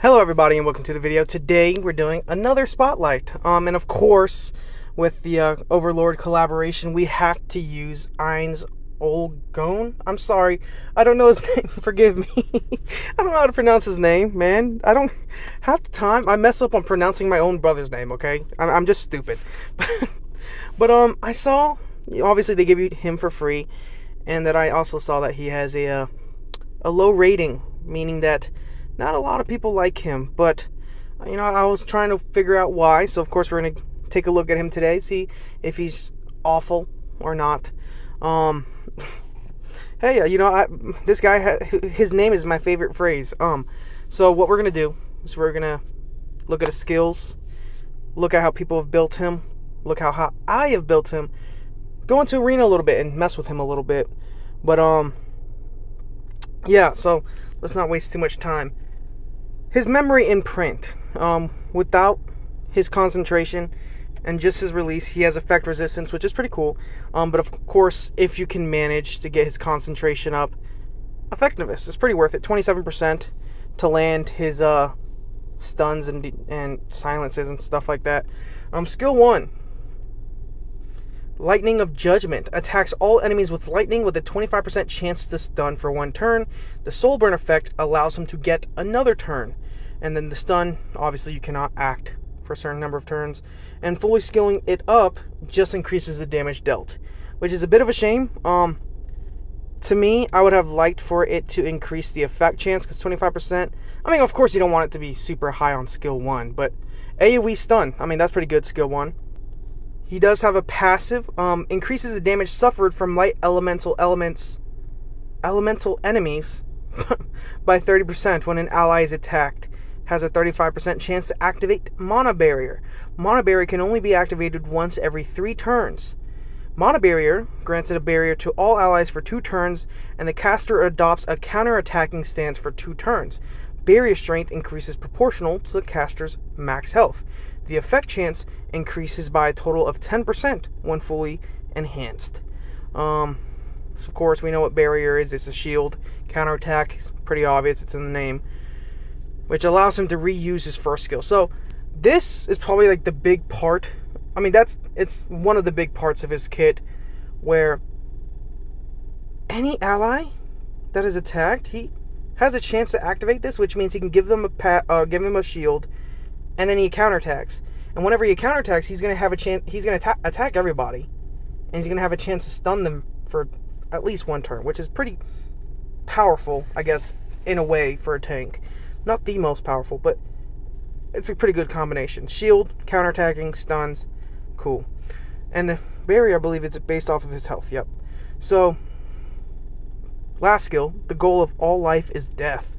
Hello everybody and welcome to the video. Today we're doing another spotlight. And of course, with the Overlord collaboration, we have to use Ainz Bad. I'm sorry, I don't know his name, forgive me. I don't know how to pronounce his name, man. I don't have the time. I mess up on pronouncing my own brother's name, okay? I'm just stupid. But I saw, obviously they give you him for free, and that I also saw that he has a low rating, meaning that not a lot of people like him, but I was trying to figure out why. So of course we're gonna take a look at him today, see if he's awful or not. Hey, this guy, his name is my favorite phrase. So what we're gonna do is we're gonna look at his skills, look at how people have built him, look how I have built him, go into arena a little bit and mess with him a little bit. But yeah. So let's not waste too much time. His memory imprint, without his concentration and just his release, he has effect resistance, which is pretty cool. But of course, if you can manage to get his concentration up, effectiveness is pretty worth it. 27% to land his stuns and silences and stuff like that. Skill 1. Lightning of Judgment. Attacks all enemies with lightning with a 25% chance to stun for one turn. The soul burn effect allows him to get another turn. And then the stun, obviously you cannot act for a certain number of turns. And fully skilling it up just increases the damage dealt, which is a bit of a shame. To me, I would have liked for it to increase the effect chance, because 25%, I mean, of course you don't want it to be super high on skill 1, but AoE stun, I mean, that's pretty good, skill 1. He does have a passive, increases the damage suffered from light elemental enemies by 30% when an ally is attacked. Has a 35% chance to activate Mana Barrier. Mana Barrier can only be activated once every 3 turns. Mana Barrier grants it a barrier to all allies for 2 turns, and the caster adopts a counter-attacking stance for 2 turns. Barrier strength increases proportional to the caster's max health. The effect chance increases by a total of 10% when fully enhanced. So of course, we know what barrier is. It's a shield. Counterattack is pretty obvious. It's in the name. Which allows him to reuse his first skill. So this is probably like the big part. I mean, it's one of the big parts of his kit, where any ally that is attacked, he has a chance to activate this, which means he can give them a shield, and then he counterattacks. And whenever he counterattacks, he's going to have a chance. He's going to attack everybody, and he's going to have a chance to stun them for at least 1 turn, which is pretty powerful, I guess, in a way, for a tank. Not the most powerful, but it's a pretty good combination. Shield, counterattacking, stuns, cool. And the barrier, I believe it's based off of his health. Yep. So, last skill, the goal of all life is death.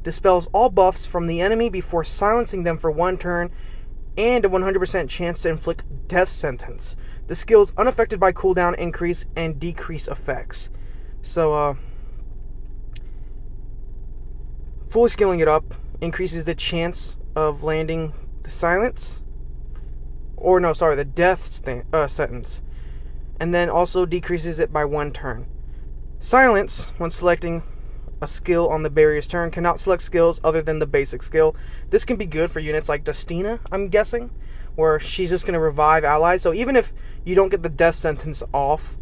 Dispels all buffs from the enemy before silencing them for 1 turn, and a 100% chance to inflict death sentence. The skill is unaffected by cooldown increase and decrease effects. So, fully skilling it up increases the chance of landing the silence, the death sentence, and then also decreases it by 1 turn. Silence, when selecting a skill on the barrier's turn, cannot select skills other than the basic skill. This can be good for units like Dustina, I'm guessing, where she's just going to revive allies. So even if you don't get the death sentence off,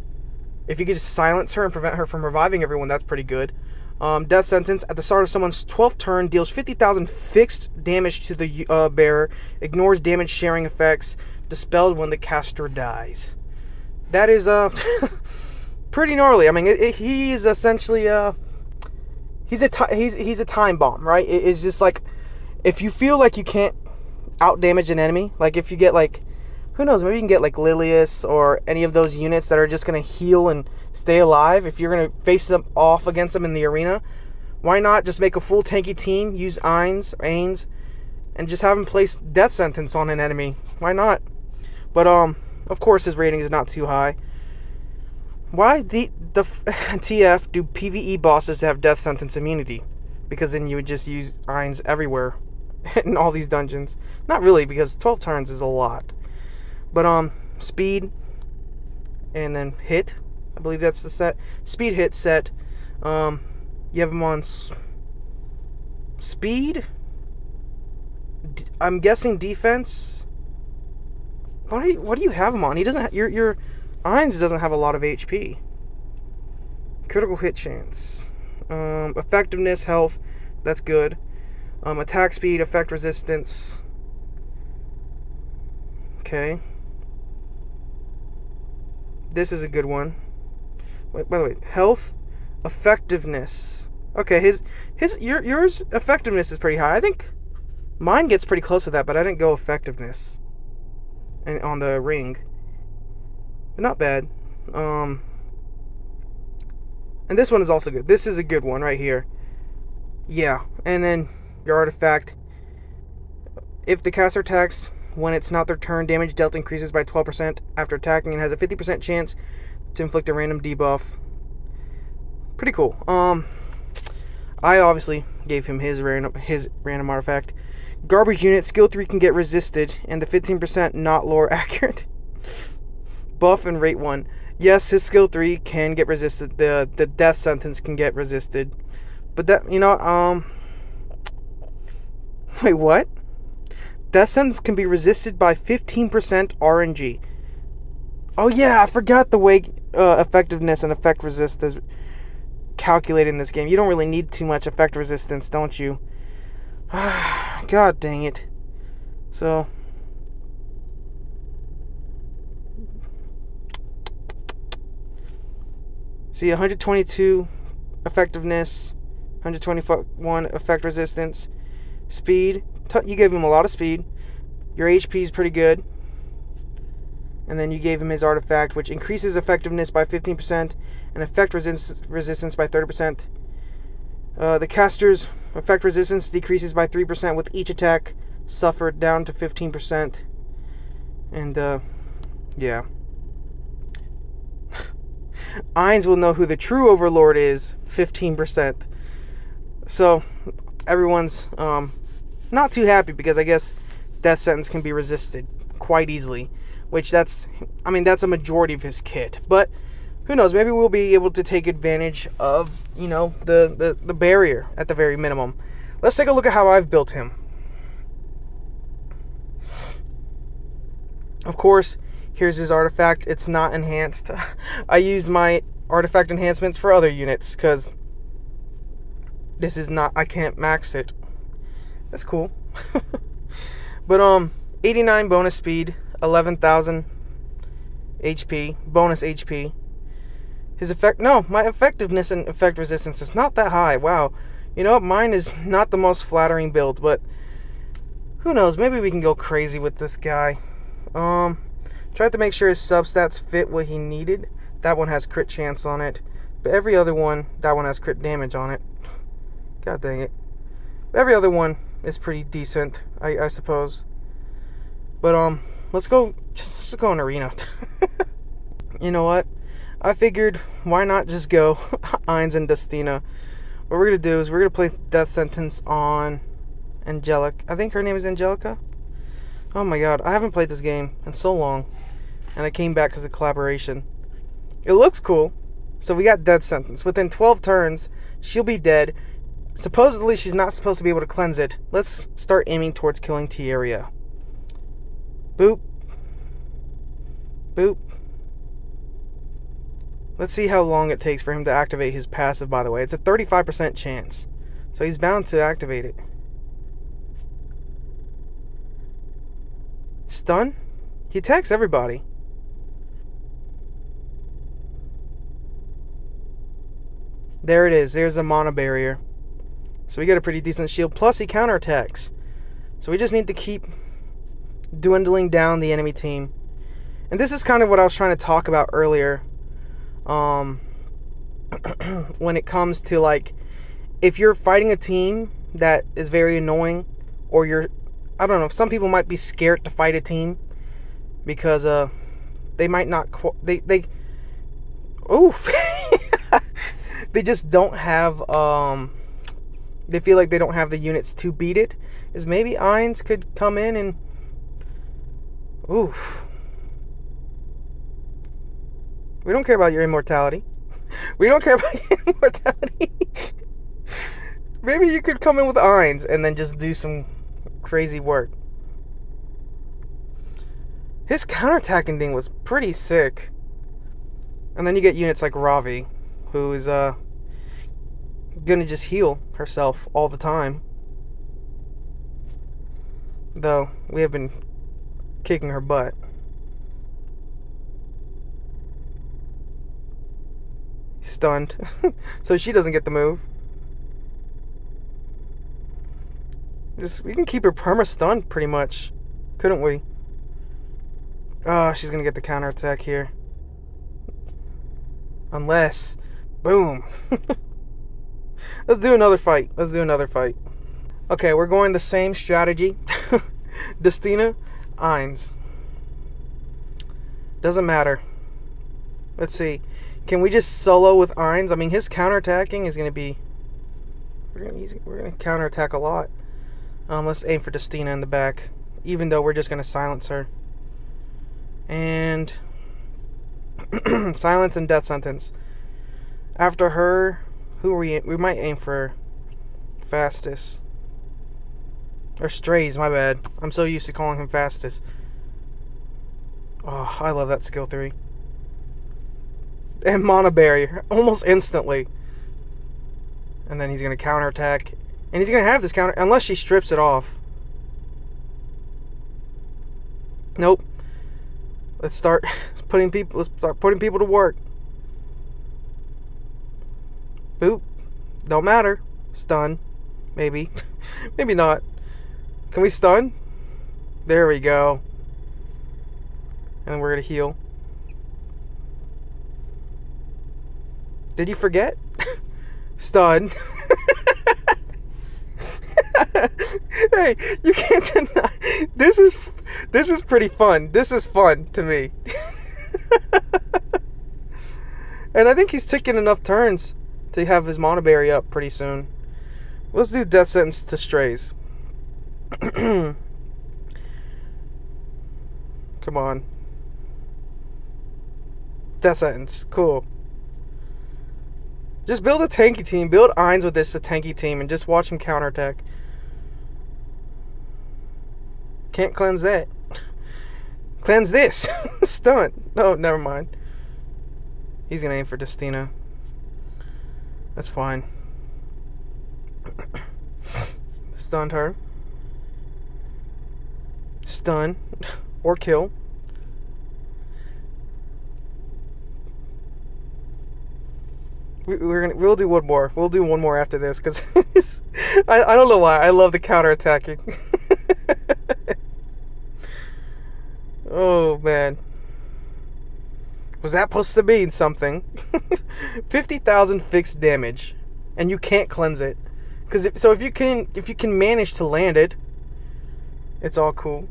if you could just silence her and prevent her from reviving everyone, that's pretty good. Death sentence at the start of someone's 12th turn deals 50,000 fixed damage to the bearer, ignores damage sharing effects, dispelled when the caster dies. That is pretty gnarly. I mean, he's essentially he's a time bomb, right? It's just like, if you feel like you can't out damage an enemy, like if you get like, who knows, maybe you can get like Lilius or any of those units that are just going to heal and stay alive. If you're going to face them off against them in the arena, why not just make a full tanky team, use Ainz, and just have him place death sentence on an enemy? Why not? But of course his rating is not too high. Why the TF do PvE bosses have death sentence immunity? Because then you would just use Ainz everywhere in all these dungeons. Not really, because 12 turns is a lot. But speed and then hit, I believe that's the set. Speed, hit, set. You have him on speed, I'm guessing defense. What do you have him on? He doesn't. Your Ainz doesn't have a lot of HP. Critical hit chance, effectiveness, health. That's good. Attack speed, effect resistance. Okay. This is a good one. Wait, by the way, health, effectiveness. Okay, yours effectiveness is pretty high. I think mine gets pretty close to that, but I didn't go effectiveness on the ring. But not bad. And this one is also good. This is a good one right here. Yeah, and then your artifact. If the caster attacks when it's not their turn, damage dealt increases by 12% after attacking and has a 50% chance to inflict a random debuff. Pretty cool. I obviously gave him his random artifact. Garbage unit, skill 3 can get resisted, and the 15% not lore accurate. Buff and rate 1. Yes, his skill 3 can get resisted. The death sentence can get resisted. But that, wait, what? Death sentence can be resisted by 15% RNG. Oh yeah, I forgot the way effectiveness and effect resist is calculated in this game. You don't really need too much effect resistance, don't you? God dang it. So see, 122 effectiveness, 121 effect resistance, speed. You gave him a lot of speed. Your HP is pretty good. And then you gave him his artifact, which increases effectiveness by 15% and effect resistance by 30%. The caster's effect resistance decreases by 3% with each attack suffered, down to 15%. And, yeah. Ainz will know who the true overlord is, 15%. So, everyone's, not too happy because I guess death sentence can be resisted quite easily, which that's a majority of his kit. But who knows, maybe we'll be able to take advantage of, the barrier at the very minimum. Let's take a look at how I've built him. Of course, here's his artifact. It's not enhanced. I used my artifact enhancements for other units because this is not, I can't max it. That's cool. But 89 bonus speed, 11,000 HP, bonus HP. My effectiveness and effect resistance is not that high. Wow. You know what? Mine is not the most flattering build, but who knows? Maybe we can go crazy with this guy. Tried to make sure his substats fit what he needed. That one has crit chance on it, but every other one, that one has crit damage on it. God dang it. Every other one is pretty decent, I suppose. But let's go in arena. You know what? I figured, why not just go Ainz and Dustina? What we're gonna do is we're gonna play Death Sentence on Angelic. I think her name is Angelica. Oh my god, I haven't played this game in so long, and I came back because of collaboration. It looks cool. So we got Death Sentence. Within 12 turns, she'll be dead. Supposedly, she's not supposed to be able to cleanse it. Let's start aiming towards killing Tieria. Boop. Boop. Let's see how long it takes for him to activate his passive, by the way. It's a 35% chance. So he's bound to activate it. Stun? He attacks everybody. There it is. There's the mana barrier. So we got a pretty decent shield. Plus he counterattacks. So we just need to keep dwindling down the enemy team. And this is kind of what I was trying to talk about earlier. When it comes to, like, if you're fighting a team that is very annoying, or I don't know, some people might be scared to fight a team because they might not oof. They just don't have they feel like they don't have the units to beat it. Is maybe Ainz could come in and oof. We don't care about your immortality. We don't care about your immortality. Maybe you could come in with Ainz and then just do some crazy work. His counterattacking thing was pretty sick. And then you get units like Ravi, who is gonna just heal herself all the time. Though we have been kicking her butt. Stunned. So she doesn't get the move. We can keep her perma stunned pretty much, couldn't we? Oh, she's gonna get the counterattack here. Unless, boom. Let's do another fight. Okay, we're going the same strategy. Destina, Ainz. Doesn't matter. Let's see. Can we just solo with Ainz? I mean, his counterattacking is gonna be. We're gonna counterattack a lot. Let's aim for Destina in the back, even though we're just gonna silence her. And silence and death sentence. After her, who are we? We might aim for fastest or strays. My bad. I'm so used to calling him fastest. Oh, I love that skill 3. And mana barrier almost instantly. And then he's gonna counterattack. And he's going to have this counter unless she strips it off. Nope. Let's start putting people to work. Boop. Don't matter. Stun. Maybe. Maybe not. Can we stun? There we go. And then we're going to heal. Did you forget? Stun. Hey, you can't deny. This is pretty fun. This is fun to me. And I think he's taking enough turns to have his mana berry up pretty soon. Let's do death sentence to strays. Come on. Death sentence. Cool. Just build a tanky team. Build Ainz with this, a tanky team, and just watch him counterattack. Can't cleanse that. Cleanse this. Stun. No, never mind. He's gonna aim for Destina. That's fine. Stunned her. Stun. Or kill. We'll do one more. We'll do one more after this because I don't know why. I love the counterattacking. Oh man, was that supposed to mean something? 50,000 fixed damage, and you can't cleanse it. So if you can manage to land it, it's all cool.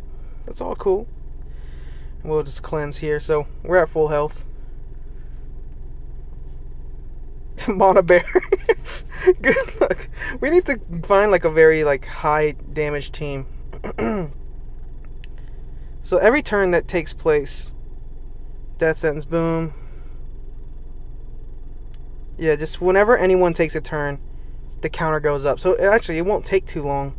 It's all cool. We'll just cleanse here. So we're at full health. Mana bear. Good luck. We need to find like a very like high damage team. So every turn that takes place, death sentence, boom. Yeah, just whenever anyone takes a turn, the counter goes up. So actually, it won't take too long.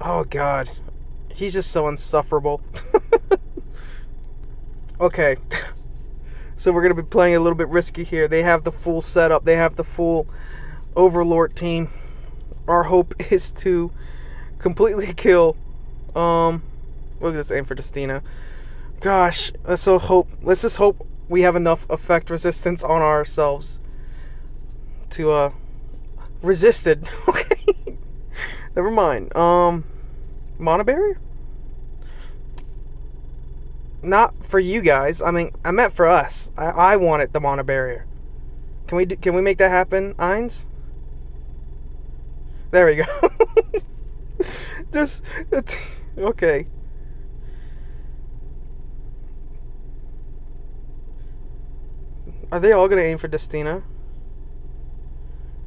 Oh god, he's just so insufferable. Okay. So we're going to be playing a little bit risky here. They have the full setup. They have the full Overlord team. Our hope is to completely kill. We'll just aim for Destina. Gosh, let's just hope we have enough effect resistance on ourselves to resist it. Okay. Never mind. Mana barrier? Not for you guys. I mean, I meant for us. I wanted the mana barrier. Can we make that happen, Ainz? There we go. Just okay. Are they all gonna aim for Destina?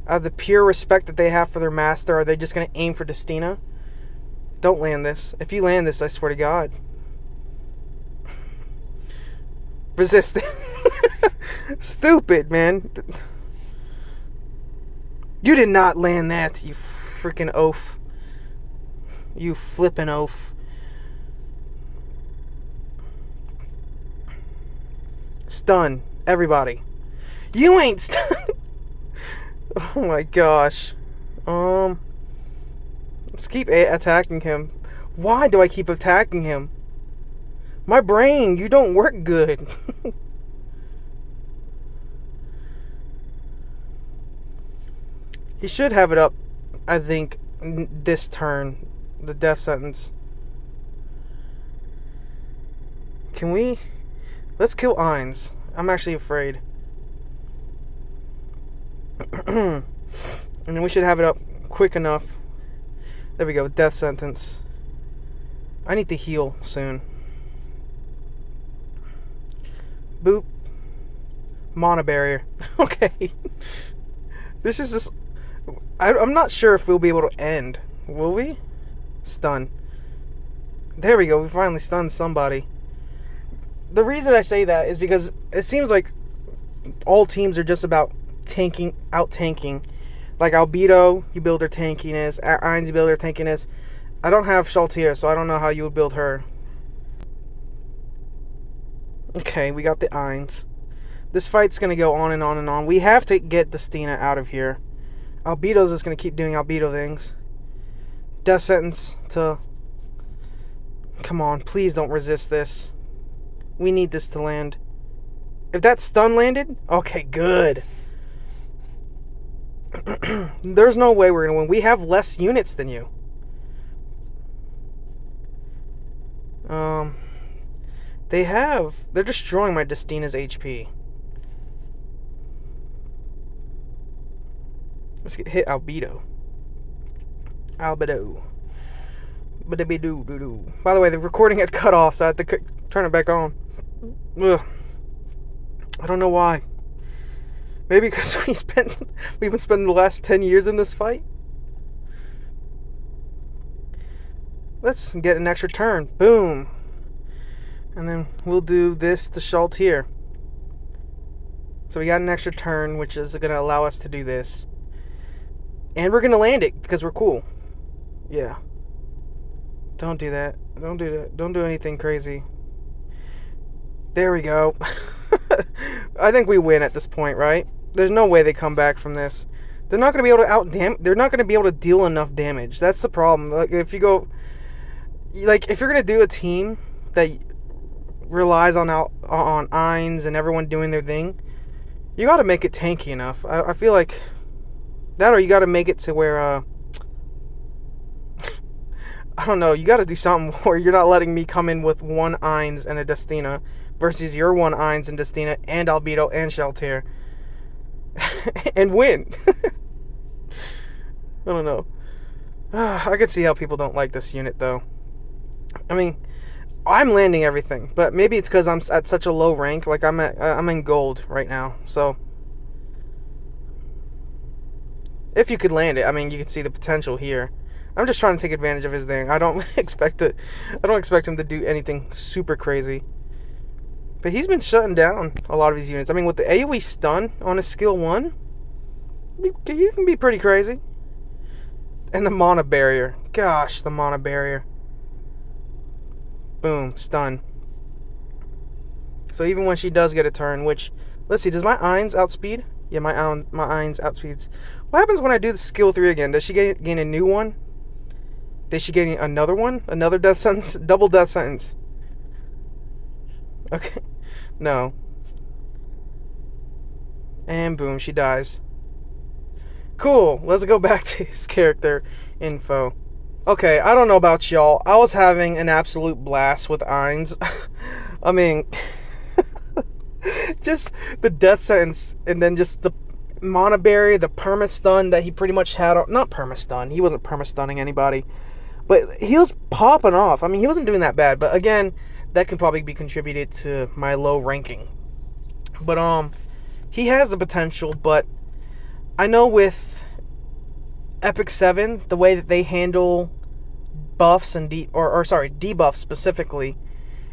Out of the pure respect that they have for their master, are they just gonna aim for Destina? Don't land this. If you land this, I swear to God. Resist it. Stupid, man. You did not land that, you freaking oaf. You flippin' oaf. Stun. Everybody. You ain't stun. Oh my gosh. Let's keep attacking him. Why do I keep attacking him? My brain, you don't work good. He should have it up, I think, this turn. The death sentence. Can we? Let's kill Ainz. I'm actually afraid. And then we should have it up quick enough. There we go, death sentence. I need to heal soon. Boop. Mana barrier. Okay. This is just... I'm not sure if we'll be able to end. Will we? Stun. There we go. We finally stunned somebody. The reason I say that is because it seems like all teams are just about out-tanking. Like Albedo, you build her tankiness. Ainz, you build her tankiness. I don't have Shaltir, so I don't know how you would build her. Okay, we got the Ainz. This fight's going to go on and on and on. We have to get Destina out of here. Albedo's just going to keep doing Albedo things. Death sentence to... Come on, please don't resist this. We need this to land. If that stun landed, okay, good. There's no way we're going to win. We have less units than you. They're destroying my Destina's HP. Let's hit Albedo. Albedo. By the way, the recording had cut off, so I had to turn it back on. Ugh. I don't know why. Maybe because we've been spending the last 10 years in this fight. Let's get an extra turn. Boom. And then we'll do this to Shaltir. So we got an extra turn, which is going to allow us to do this. And we're going to land it because we're cool. Yeah. Don't do that. Don't do that. Don't do anything crazy. There we go. I think we win at this point, right? There's no way they come back from this. They're not going to be able to they're not going to be able to deal enough damage. That's the problem. Like if you're going to do a team that relies on Ainz and everyone doing their thing, you got to make it tanky enough. I feel like that, or you got to make it to where I don't know, you got to do something where you're not letting me come in with one Ainz and a Destina versus your one Ainz and Destina and Albedo and Shaltir and win. I don't know. I could see how people don't like this unit though. I mean, I'm landing everything, but maybe it's because I'm at such a low rank. Like I'm in gold right now, so if you could land it, I mean, you can see the potential here. I'm just trying to take advantage of his thing. I don't expect him to do anything super crazy. But he's been shutting down a lot of these units. I mean, with the AoE stun on his skill 1, you can be pretty crazy. And the mana barrier. Gosh, the mana barrier. Boom, stun. So even when she does get a turn, which, let's see, does my Ainz outspeed? Yeah, my Ainz outspeeds. What happens when I do the skill 3 again? Does she gain a new one? Did she gain another one? Another death sentence? Double death sentence. Okay. No. And boom, she dies. Cool. Let's go back to his character info. Okay, I don't know about y'all. I was having an absolute blast with Ainz. I mean, just the death sentence and then just the mana barrier, the perma-stun that he pretty much had. Not perma-stun. He wasn't perma-stunning anybody. But he was popping off. I mean, he wasn't doing that bad. But again, that could probably be contributed to my low ranking. But he has the potential. But I know with Epic 7, the way that they handle buffs and debuffs specifically,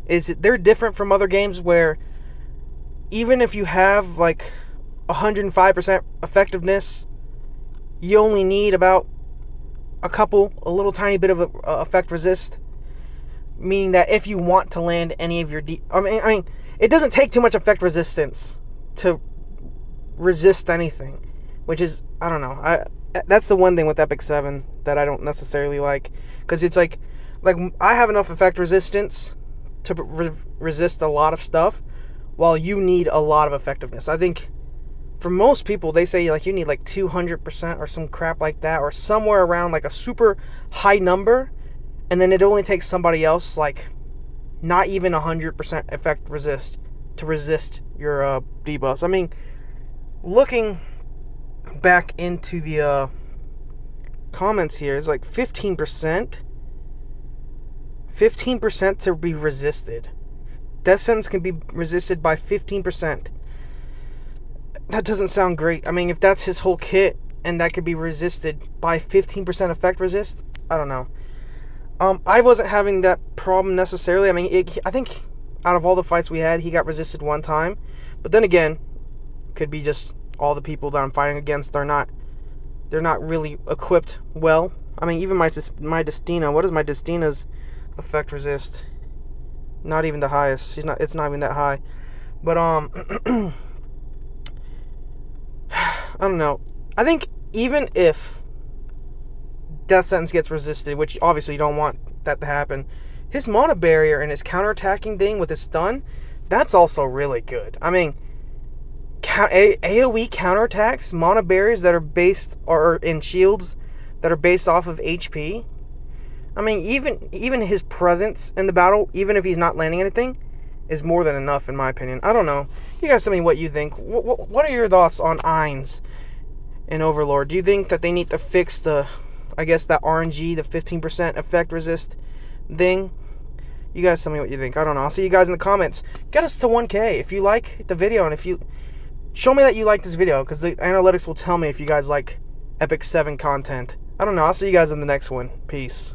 is that they're different from other games where even if you have like 105% effectiveness, you only need about a little tiny bit of a effect resist, meaning that if you want to land any of your I mean, it doesn't take too much effect resistance to resist anything, which is, I don't know. That's the one thing with Epic 7 that I don't necessarily like, because it's like I have enough effect resistance to resist a lot of stuff, while you need a lot of effectiveness. I think for most people, they say like you need like 200% or some crap like that, or somewhere around like a super high number, and then it only takes somebody else like not even 100% effect resist to resist your debuffs. I mean, looking back into the comments here, it's like 15% to be resisted. Death sentence can be resisted by 15%. That doesn't sound great. I mean, if that's his whole kit and that could be resisted by 15% effect resist, I don't know. I wasn't having that problem necessarily. I mean, I think out of all the fights we had, he got resisted one time. But then again, could be just all the people that I'm fighting against, they're not really equipped well. I mean, even my Destina, what is my Destina's effect resist? Not even the highest. It's not even that high. But I don't know. I think even if Death Sentence gets resisted, which obviously you don't want that to happen, his Mana Barrier and his counterattacking thing with his stun, that's also really good. I mean, AoE counterattacks, Mana Barriers that are based, or in shields that are based off of HP. I mean, even his presence in the battle, even if he's not landing anything, is more than enough in my opinion. I don't know. You guys tell me what you think. What are your thoughts on Ainz in Overlord? Do you think that they need to fix that RNG, the 15% effect resist thing? You guys tell me what you think. I don't know. I'll see you guys in the comments. Get us to 1K if you like the video, and if you show me that you like this video, because the analytics will tell me if you guys like Epic 7 content. I don't know. I'll see you guys in the next one. Peace.